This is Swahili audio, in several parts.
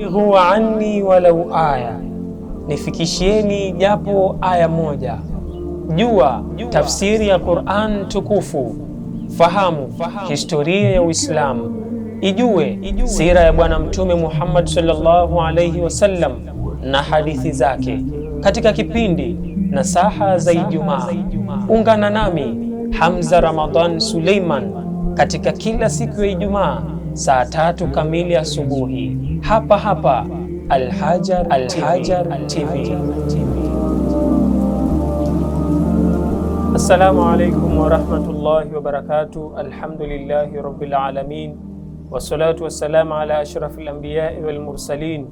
balighu anni walau aya, nifikishieni japo aya moja. Jua tafsiri ya Qur'an tukufu, fahamu historia ya Uislamu, ijue sira ya Bwana Mtume Muhammad sallallahu alayhi wasallam na hadithi zake katika kipindi Nasaha za Ijumaa. Ungana nami Hamza Ramadhan Suleiman katika kila siku ya Ijumaa saa 3 kamili asubuhi hapa Al-Hajar TV. Assalamu alaikum wa rahmatullahi wa barakatuh. Alhamdulillahi rabbil alamin, wassalatu wassalamu ala ashrafil anbiya'i wal mursalin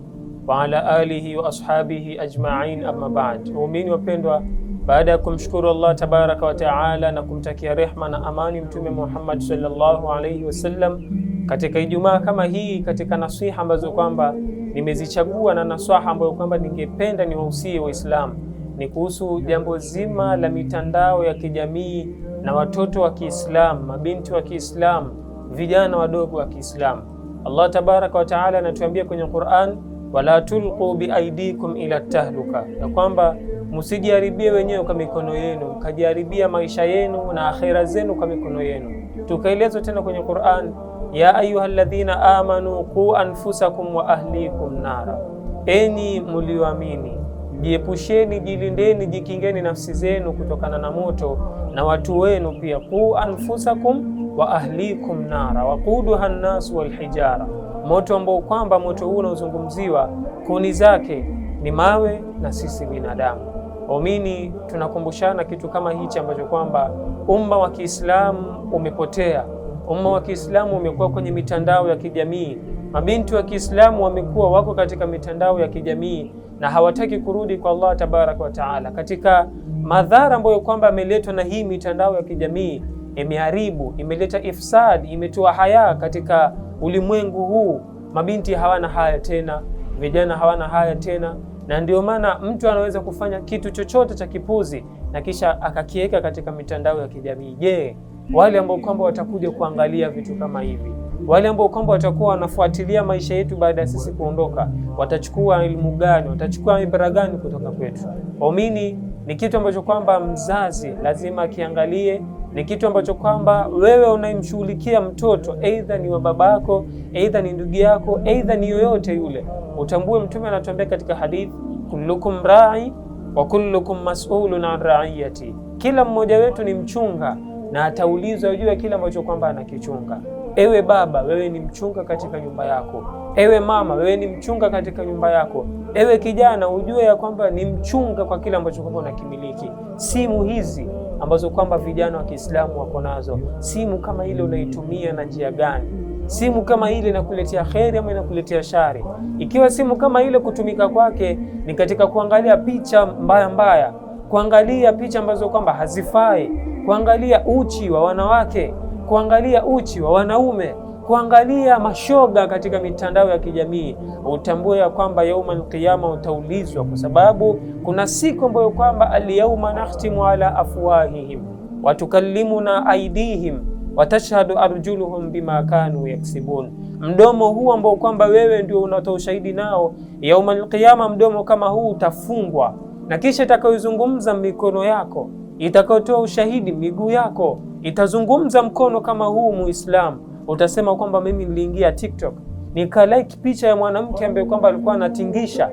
wa ala alihi wa ashabihi ajma'in, amma ba'd. Waumini wapendwa, baada ya kumshukuru Allah tabaraka wa taala na kumtakia rehma na amani Mtume Muhammad sallallahu alayhi wasallam, katika Ijumaa kama hii, katika nasiha ambazo kwamba nimezichagua na nasaha ambayo kwamba ningependa niwahusie Waislamu, ni kuhusu jambo zima la mitandao ya kijamii na watoto wa Kiislamu, mabinti wa Kiislamu, vijana wadogo wa Kiislamu. Allah tabaraka wa taala anatuambia kwenye Qur'an, wala tulqu biaidikum ila tahluka, ya kwamba msijiharibie wenyewe kwa mikono yenu, mkajiharibia maisha yenu na akhera zenu kwa mikono yenu. Tukaelezwa tena kwenye Qur'an, ya ayyuhalladhina amanu qu anfusakum wa ahlikum nara, enyi mlioamini, jiepusheni, jilindeni, jikingeni nafsi zenu kutokana na moto na watu wenu pia. Qu anfusakum wa ahlikum nara waquduha an-nas wal hijara, moto ambao kwamba moto huu unaozungumziwa kuni zake ni mawe na sisi binadamu. Waumini, tunakumbushana kitu kama hichi ambacho kwamba umma wa Kiislamu umepotea. Umma wa Kiislamu umekuwa kwenye mitandao ya kijamii. Mabinti wa Kiislamu wamekuwa wako katika mitandao ya kijamii na hawataki kurudi kwa Allah tabaraka wa taala. Katika madhara ambayo kwamba ameletwa na hii mitandao ya kijamii, imeharibu, imeleta ifsad, imetoa haya katika ulimwengu huu. Mabinti hawana haya tena, vijana hawana haya tena, na ndio maana mtu anaweza kufanya kitu chochote cha kipuzi na kisha akakiweka katika mitandao ya kijamii. Je, wale ambao kwamba watakuja kuangalia vitu kama hivi, wale ambao kwamba watakuwa wanafuatilia maisha yetu baada ya sisi kuondoka, watachukua elimu gani? Watachukua ibra gani kutoka kwetu? Waumini, ni kitu ambacho kwamba mzazi lazima akiangalie, ni kitu ambacho kwamba wewe unayemshughulikia mtoto, aidha ni wa babako, aidha ni ndugu yako, aidha ni yoyote yule, utambue Mtume anatuambia katika hadith, kullukum ra'i wa kullukum mas'ulun an ra'iyati, kila mmoja wetu ni mchunga na ataulizwa juu ya kila ambacho kwamba anakichunga. Ewe baba, wewe ni mchunga katika nyumba yako. Ewe mama, wewe ni mchunga katika nyumba yako. Ewe kijana, ujue ya kwamba ni mchunga kwa kila ambacho kwamba unakimiliki. Simu hizi ambazo kwamba vijana wa Kiislamu wako nazo, simu kama ile unaitumia na njia gani? Simu kama ile inakuletea kheri ama inakuletea shari? Ikiwa simu kama ile kutumika kwake ni katika kuangalia picha mbaya, kuangalia picha ambazo kwamba hazifai, kuangalia uchi wa wanawake, kuangalia uchi wa wanaume, kuangalia mashoga katika mitandao ya kijamii, utambue ya kwamba yaumul qiyama utaulizwa, kwa sababu kuna siku ambayo kwamba al-yawma nakhtimu ala afwahihim wa tukallimuna aydihim wa tashhadu arjuluhum bima kanu yaksibun. Mdomo huu ambao kwamba wewe ndio unatoa ushahidi nao, yaumul qiyama mdomo kama huu utafungwa, na kisha itakayozungumza mikono yako, itakayotoa ushahidi miguu yako, itazungumza mkono kama huu. Muislamu utasema kwamba mimi niliingia TikTok nikalike picha ya mwanamke ambaye kwamba alikuwa anatingisha.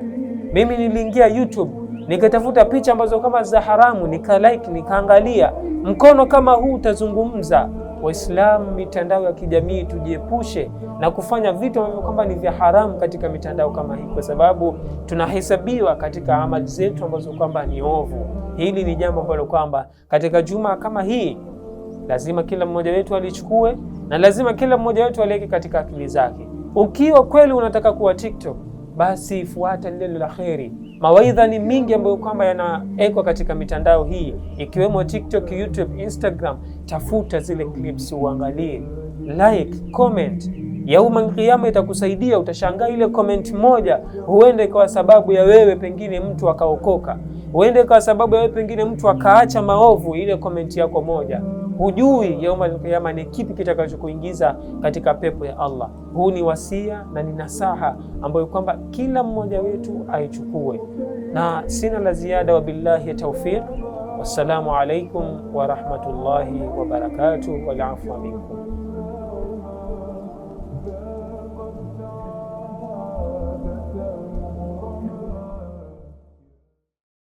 Mimi niliingia YouTube nikatafuta picha ambazo kama za haramu, nikalike, nikaangalia. Mkono kama huu utazungumza. Waislamu, mitandao ya kijamii tujiepushe na kufanya vitu ambavyo kwamba ni vya haramu katika mitandao kama hii, kwa sababu tunahesabiwa katika amali zetu ambazo kwamba ni ovu. Hili ni jambo ambalo kwamba katika juma kama hii lazima kila mmoja wetu alichukue, na lazima kila mmoja wetu aliweke katika akili zake. Ukiwa kweli unataka kuwa TikTok, basi fuata lile la kheri. Mawaidha ni mingi ambayo kwamba yanaekwa katika mitandao hii, ikiwemo TikTok, YouTube, Instagram. Tafuta zile clips uangalie, like, comment. Yaumul qiyama itakusaidia. Utashangaa ile comment moja huenda ikawa sababu ya wewe pengine mtu akaokoka, huenda ikawa sababu ya wewe pengine mtu akaacha maovu, ile comment yako moja. hujui yaumul qiyama ni kipi kitakachokuingiza katika pepo ya Allah. Huu ni wasia na ni nasaha ambayo kwamba kila mmoja wetu aichukue, na sina la ziada. Wabillahi tawfiq, wassalamu alaikum warahmatullahi wabarakatuh, wal afwa minkum.